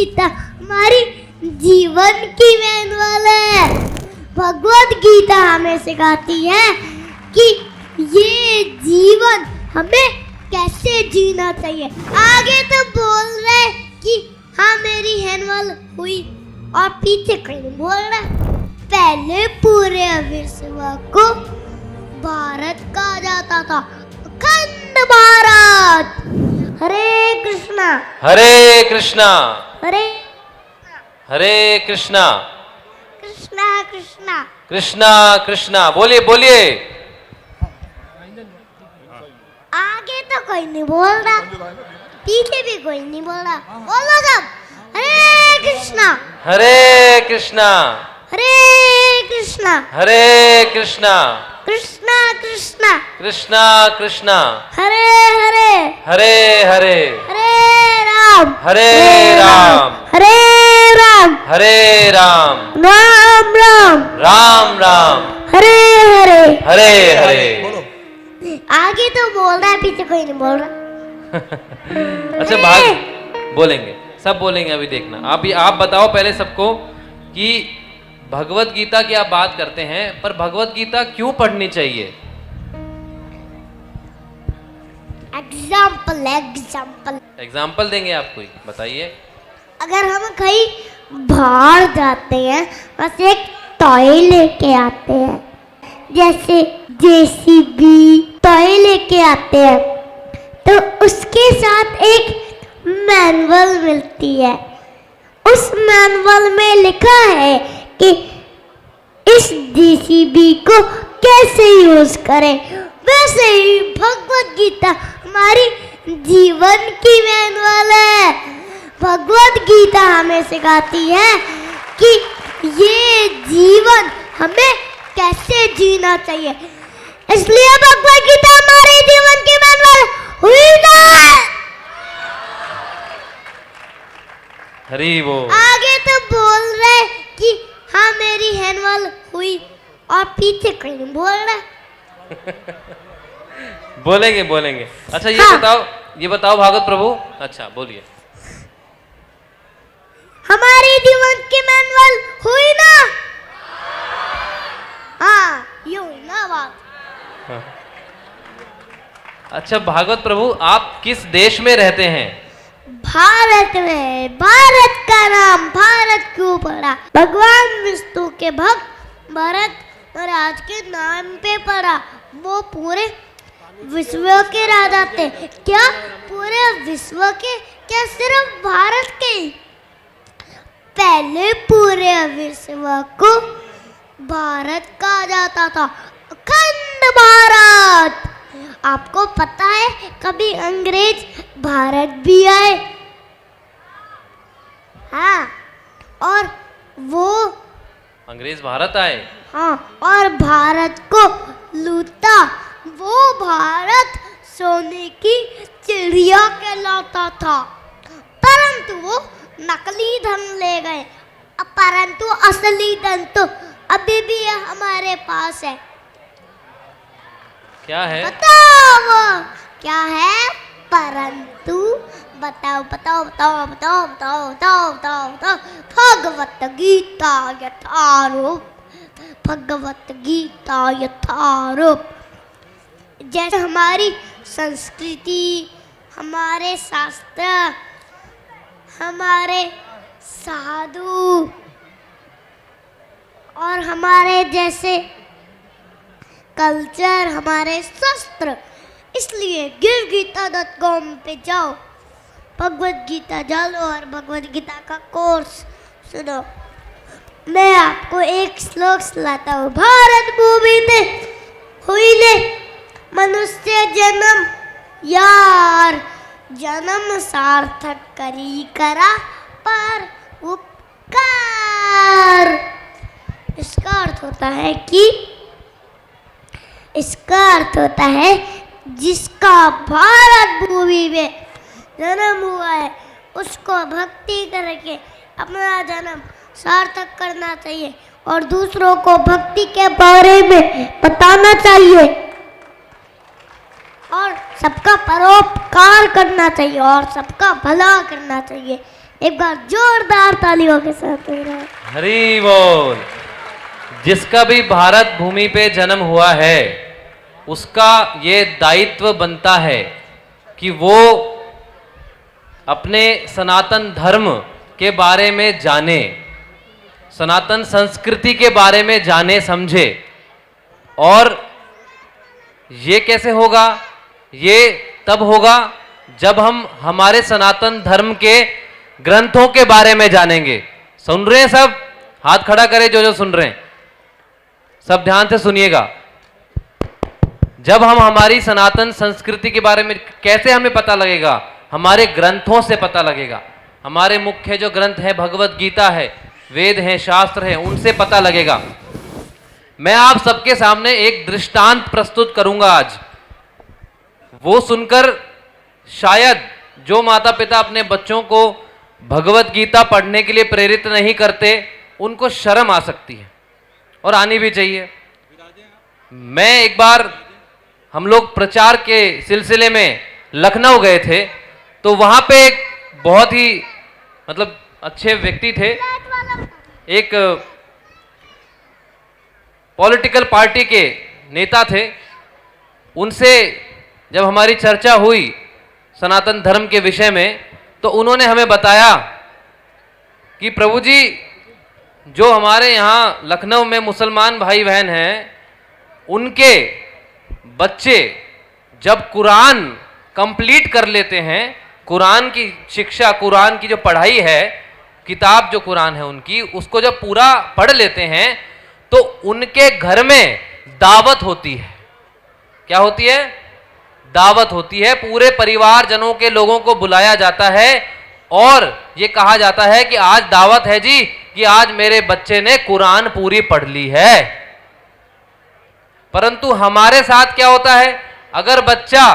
गीता हमारी जीवन की मैनुअल है। भगवत गीता हमें सिखाती है कि ये जीवन हमें कैसे जीना चाहिए। आगे तो बोल रहे कि हाँ मेरी हैंडवल हुई, और पीछे कोई नहीं बोल रहा। पहले पूरे विश्व को भारत कहा जाता था, अखंड भारत। हरे कृष्णा हरे कृष्णा हरे हरे कृष्णा कृष्णा कृष्णा कृष्णा कृष्णा। बोलिए बोलिए। आगे तो कोई नहीं बोल रहा, पीछे भी कोई नहीं बोल रहा। बोलो सब, हरे कृष्णा हरे कृष्णा हरे कृष्णा हरे कृष्णा कृष्णा कृष्णा कृष्णा कृष्णा हरे हरे हरे हरे हरे राम हरे राम हरे राम हरे राम राम राम राम राम हरे हरे हरे हरे। आगे तो बोल रहा है, पीछे कोई नहीं बोल रहा। अच्छा भाग बोलेंगे, सब बोलेंगे अभी देखना। आप बताओ पहले सबको कि भगवत गीता की आप बात करते हैं, पर भगवत गीता क्यों पढ़नी चाहिए? एग्जाम्पल देंगे आप, कोई बताइए। अगर हम कहीं बाहर जाते हैं, बस एक टॉय लेके आते हैं, जैसे जेसीबी टॉय लेके आते हैं, तो उसके साथ एक मैनुअल मिलती है। उस मैनुअल में लिखा है कि इस जेसीबी को कैसे यूज करें। वैसे ही भगवत गीता हमारी जीवन की मैनुअल है। भगवत गीता हमें सिखाती है कि ये जीवन हमें कैसे जीना चाहिए। इसलिए भगवत गीता हमारे जीवन की मैनुअल हुई ना। हरी वो आगे तो बोल रहे कि हाँ मेरी हैंडवल हुई, और पीछे कोई नहीं बोल रहा। बोलेंगे बोलेंगे। अच्छा हाँ। ये बताओ भागवत प्रभु। अच्छा बोलिए। हमारी जीवन की मैनुअल हुई ना। हाँ ये हुई ना बात। हाँ। अच्छा भागवत प्रभु, आप किस देश में रहते हैं? भारत में। भारत का नाम भारत क्यों पड़ा? भगवान विष्णु के भक्त भरत महाराज के नाम पे पड़ा। वो पूरे विश्व के राजा थे। क्या पूरे विश्व के? क्या सिर्फ भारत के? पहले पूरे विश्व को भारत कहा जाता था, अखंड भारत। आपको पता है कभी अंग्रेज भारत भी आए? हाँ, और वो अंग्रेज भारत आए? हाँ, और भारत को लूटा। वो भारत सोने की चिड़िया कहलाता था, परंतु वो नकली धन ले गए। परंतु असली धन तो अभी भी हमारे पास है। क्या है? बताओ क्या है? परंतु बताओ बताओ बताओ बताओ बताओ बताओ बताओ बताओ। भगवत गीता यथारूप, भगवत गीता यथारूप। जैसे हमारी संस्कृति, हमारे शास्त्र, हमारे साधु और हमारे जैसे कल्चर, हमारे शस्त्र। इसलिए गिरगीता.com पे जाओ, भगवत गीता डालो और भगवत गीता का कोर्स सुनो। मैं आपको एक श्लोक सुनाता हूँ। भारत भूमि ने हुई ले मनुष्य जन्म, यार जन्म सार्थक करी करा पर उपकार। इसका अर्थ होता है जिसका भारत भूमि में जन्म हुआ है, उसको भक्ति करके अपना जन्म सार्थक करना चाहिए और दूसरों को भक्ति के बारे में बताना चाहिए और सबका परोपकार करना चाहिए और सबका भला करना चाहिए। एक बार जोरदार तालियों के साथ हो रहा है। हरि बोल। जिसका भी भारत भूमि पे जन्म हुआ है उसका ये दायित्व बनता है कि वो अपने सनातन धर्म के बारे में जाने, सनातन संस्कृति के बारे में जाने समझे। और ये कैसे होगा? ये तब होगा जब हम हमारे सनातन धर्म के ग्रंथों के बारे में जानेंगे। सुन रहे हैं सब? हाथ खड़ा करें जो जो सुन रहे हैं, सब ध्यान से सुनिएगा। जब हम हमारी सनातन संस्कृति के बारे में, कैसे हमें पता लगेगा? हमारे ग्रंथों से पता लगेगा। हमारे मुख्य जो ग्रंथ है, भगवत गीता है, वेद हैं, शास्त्र हैं, उनसे पता लगेगा। मैं आप सबके सामने एक दृष्टांत प्रस्तुत करूंगा आज। वो सुनकर शायद जो माता पिता अपने बच्चों को भगवत गीता पढ़ने के लिए प्रेरित नहीं करते, उनको शर्म आ सकती है और आनी भी चाहिए। मैं एक बार, हम लोग प्रचार के सिलसिले में लखनऊ गए थे, तो वहां पे एक बहुत ही मतलब अच्छे व्यक्ति थे, एक पॉलिटिकल पार्टी के नेता थे। उनसे जब हमारी चर्चा हुई सनातन धर्म के विषय में, तो उन्होंने हमें बताया कि प्रभु जी, जो हमारे यहाँ लखनऊ में मुसलमान भाई बहन हैं, उनके बच्चे जब कुरान कंप्लीट कर लेते हैं, कुरान की शिक्षा, कुरान की जो पढ़ाई है, किताब जो कुरान है उनकी, उसको जब पूरा पढ़ लेते हैं तो उनके घर में दावत होती है। क्या होती है? दावत होती है। पूरे परिवार जनों के लोगों को बुलाया जाता है और ये कहा जाता है कि आज दावत है जी, कि आज मेरे बच्चे ने कुरान पूरी पढ़ ली है। परंतु हमारे साथ क्या होता है? अगर बच्चा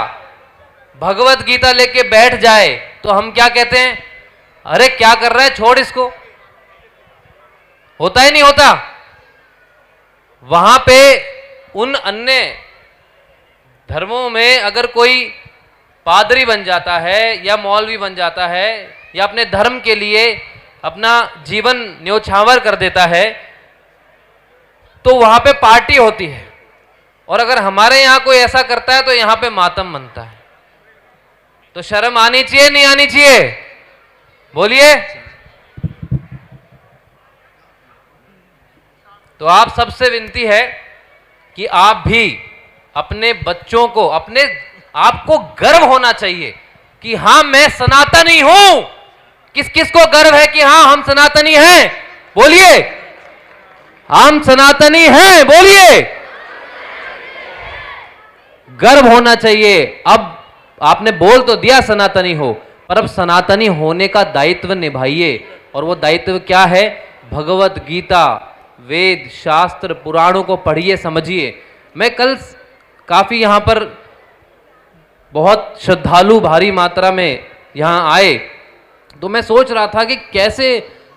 भगवत गीता लेके बैठ जाए तो हम क्या कहते हैं? अरे क्या कर रहा है, छोड़ इसको। होता ही नहीं होता? वहां पे उन अन्य धर्मों में अगर कोई पादरी बन जाता है या मौलवी बन जाता है या अपने धर्म के लिए अपना जीवन न्योछावर कर देता है, तो वहां पे पार्टी होती है। और अगर हमारे यहां कोई ऐसा करता है तो यहां पे मातम बनता है। तो शर्म आनी चाहिए, नहीं आनी चाहिए? बोलिए। तो आप सबसे विनती है कि आप भी अपने बच्चों को, अपने आपको गर्व होना चाहिए कि हां मैं सनातनी हूं। किस किस को गर्व है कि हां हम सनातनी हैं? बोलिए। हम सनातनी हैं, बोलिए। गर्व होना चाहिए। अब आपने बोल तो दिया सनातनी हो, पर अब सनातनी होने का दायित्व निभाइए। और वो दायित्व क्या है? भगवत गीता, वेद, शास्त्र, पुराणों को पढ़िए, समझिए। मैं कल काफी यहां पर बहुत श्रद्धालु भारी मात्रा में यहां आए, तो मैं सोच रहा था कि कैसे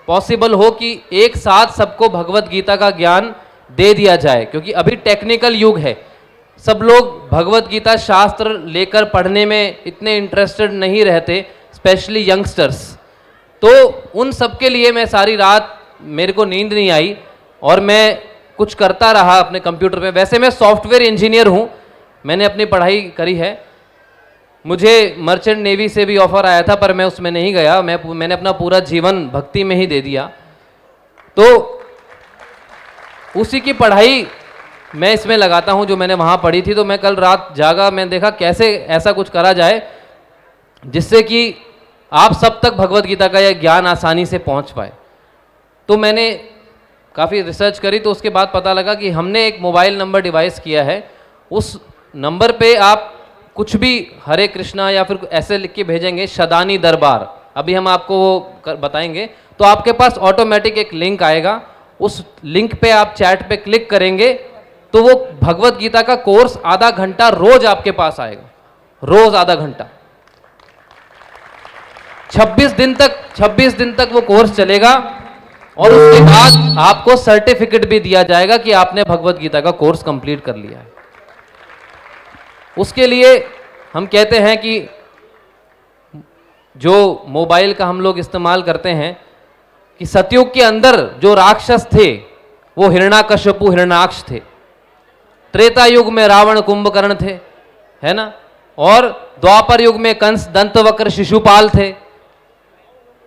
पॉसिबल हो कि एक साथ सबको भगवत गीता का ज्ञान दे दिया जाए, क्योंकि अभी टेक्निकल युग है। सब लोग भगवत गीता शास्त्र लेकर पढ़ने में इतने इंटरेस्टेड नहीं रहते, स्पेशली यंगस्टर्स। तो उन सब के लिए मैं सारी रात, मेरे को नींद नहीं आई और मैं कुछ करता रहा अपने कंप्यूटर पे। वैसे मैं सॉफ्टवेयर इंजीनियर हूँ, मैंने अपनी पढ़ाई करी है। मुझे मर्चेंट नेवी से भी ऑफर आया था, पर मैं उसमें नहीं गया। मैंने अपना पूरा जीवन भक्ति में ही दे दिया। तो उसी की पढ़ाई मैं इसमें लगाता हूं जो मैंने वहां पढ़ी थी। तो मैं कल रात जागा, मैं देखा कैसे ऐसा कुछ करा जाए जिससे कि आप सब तक भगवत गीता का यह ज्ञान आसानी से पहुंच पाए। तो मैंने काफ़ी रिसर्च करी, तो उसके बाद पता लगा कि हमने एक मोबाइल नंबर डिवाइस किया है। उस नंबर पे आप कुछ भी हरे कृष्णा या फिर ऐसे लिख के भेजेंगे, शदानी दरबार, अभी हम आपको वो बताएंगे, तो आपके पास ऑटोमेटिक एक लिंक आएगा। उस लिंक पे आप चैट पे क्लिक करेंगे तो वो भगवत गीता का कोर्स आधा घंटा रोज आपके पास आएगा, रोज आधा घंटा। 26 दिन तक वो कोर्स चलेगा और उसके बाद आपको सर्टिफिकेट भी दिया जाएगा कि आपने भगवत गीता का कोर्स कंप्लीट कर लिया है। उसके लिए हम कहते हैं कि जो मोबाइल का हम लोग इस्तेमाल करते हैं कि सतयुग के अंदर जो राक्षस थे वो हिरण्याकश्यपु हिरण्याक्ष थे, त्रेता युग में रावण कुंभकर्ण थे, है ना, और द्वापर युग में कंस दंतवक्र शिशुपाल थे,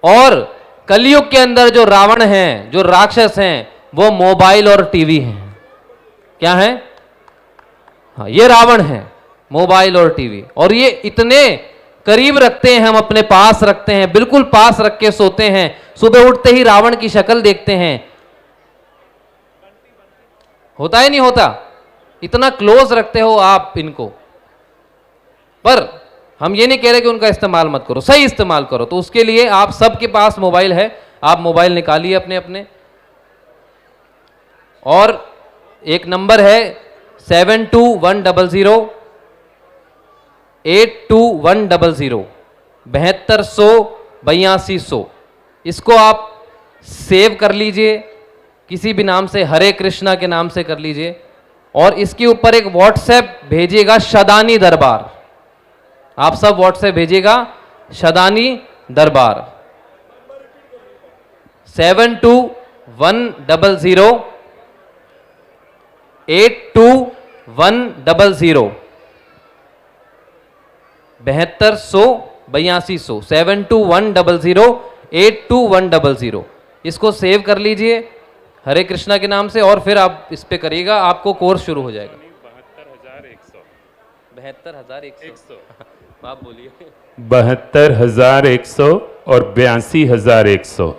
और कलयुग के अंदर जो रावण हैं, जो राक्षस हैं, वो मोबाइल और टीवी हैं। क्या है? हाँ, ये रावण है, मोबाइल और टीवी। और ये इतने करीब रखते हैं, हम अपने पास रखते हैं, बिल्कुल पास रख के सोते हैं, सुबह उठते ही रावण की शक्ल देखते हैं। होता है नहीं होता? इतना क्लोज रखते हो आप इनको। पर हम ये नहीं कह रहे कि उनका इस्तेमाल मत करो, सही इस्तेमाल करो। तो उसके लिए आप सबके पास मोबाइल है, आप मोबाइल निकालिए अपने अपने, और एक नंबर है 7210082100 7200 इसको आप सेव कर लीजिए, किसी भी नाम से, हरे कृष्णा के नाम से कर लीजिए, और इसके ऊपर एक व्हाट्सएप भेजिएगा, शदानी दरबार। आप सब व्हाट्सएप भेजिएगा, शदानी दरबार 7210082100 7200 7210082100 इसको सेव कर लीजिए हरे कृष्णा के नाम से, और फिर आप इस पे करिएगा, आपको कोर्स शुरू हो जाएगा। 72,100 आप बोलिए। 72,100 और 82,100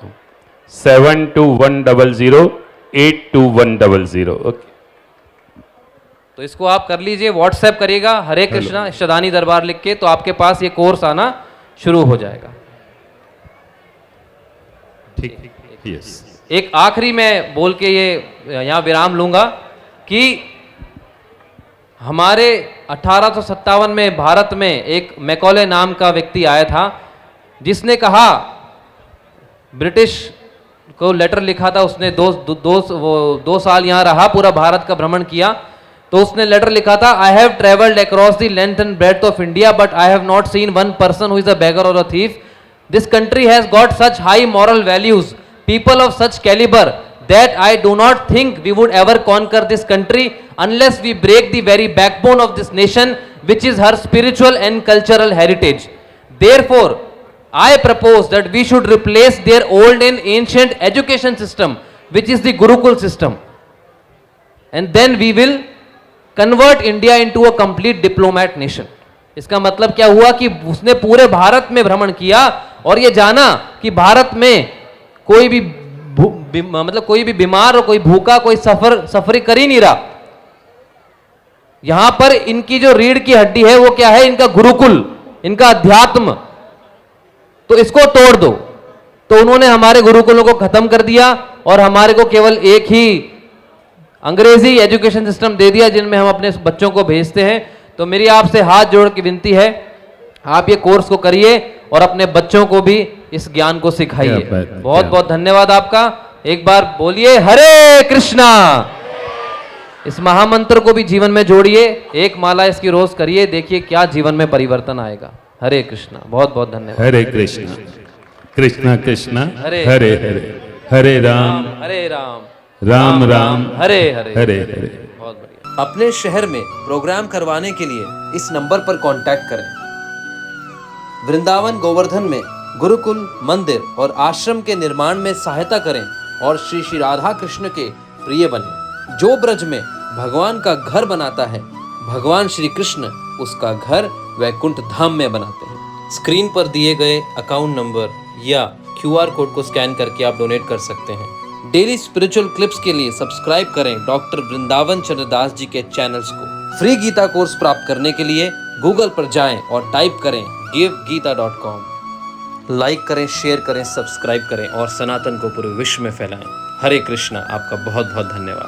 7210082100। ओके, तो इसको आप कर लीजिए, व्हाट्सएप करिएगा हरे कृष्णा शदानी दरबार लिख के, तो आपके पास ये कोर्स आना शुरू हो जाएगा। ठीक, यस। एक आखिरी मैं बोल के ये यहाँ विराम लूंगा कि हमारे 1857 में भारत में एक मैकॉले नाम का व्यक्ति आया था, जिसने कहा, ब्रिटिश को लेटर लिखा था उसने, वो 2 साल यहाँ रहा, पूरा भारत का भ्रमण किया, तो उसने लेटर लिखा था, I have travelled across the length and breadth of India but I have not seen one person who is a beggar और अ thief. This country has got such high moral values, people of such caliber, that I do not think we would ever conquer this country unless we break the very backbone of this nation, which is her spiritual and cultural heritage. Therefore, I propose that we should replace their old and ancient education system, which is the Gurukul system, and then we will convert India into a complete diplomat nation. इसका मतलब क्या हुआ कि उसने पूरे भारत में भ्रमण किया और ये जाना कि भारत में कोई भी मतलब कोई भी बीमार और कोई भूखा, कोई सफर कर ही नहीं रहा। यहां पर इनकी जो रीढ़ की हड्डी है वो क्या है? इनका गुरुकुल, इनका अध्यात्म, तो इसको तोड़ दो। तो उन्होंने हमारे गुरुकुलों को खत्म कर दिया और हमारे को केवल एक ही अंग्रेजी एजुकेशन सिस्टम दे दिया जिनमें हम अपने बच्चों को भेजते हैं। तो मेरी आपसे हाथ जोड़ के विनती है, आप ये कोर्स को करिए और अपने बच्चों को भी इस ज्ञान को सिखाइए। बहुत बहुत धन्यवाद आपका। एक बार बोलिए हरे कृष्णा। इस महामंत्र को भी जीवन में जोड़िए, एक माला इसकी रोज करिए, देखिए क्या जीवन में परिवर्तन आएगा। हरे कृष्णा, बहुत बहुत धन्यवाद। हरे कृष्णा, कृष्णा कृष्णा हरे हरे, हरे राम राम राम हरे हरे, हरे हरे। बहुत बढ़िया। अपने शहर में प्रोग्राम करवाने के लिए इस नंबर पर कांटेक्ट करें। वृंदावन गोवर्धन में गुरुकुल, मंदिर और आश्रम के निर्माण में सहायता करें और श्री श्री राधा कृष्ण के प्रिय बने। जो ब्रज में भगवान का घर बनाता है, भगवान श्री कृष्ण उसका घर वैकुंठ धाम में बनाते हैं। स्क्रीन पर दिए गए अकाउंट नंबर या QR कोड को स्कैन करके आप डोनेट कर सकते हैं। डेली स्पिरिचुअल क्लिप्स के लिए सब्सक्राइब करें डॉक्टर वृंदावन चंद्रदास जी के चैनल्स को। फ्री गीता कोर्स प्राप्त करने के लिए गूगल पर जाएं और टाइप करें givegita.com। लाइक करें, शेयर करें, सब्सक्राइब करें और सनातन को पूरे विश्व में फैलाएं। हरे कृष्णा। आपका बहुत बहुत धन्यवाद।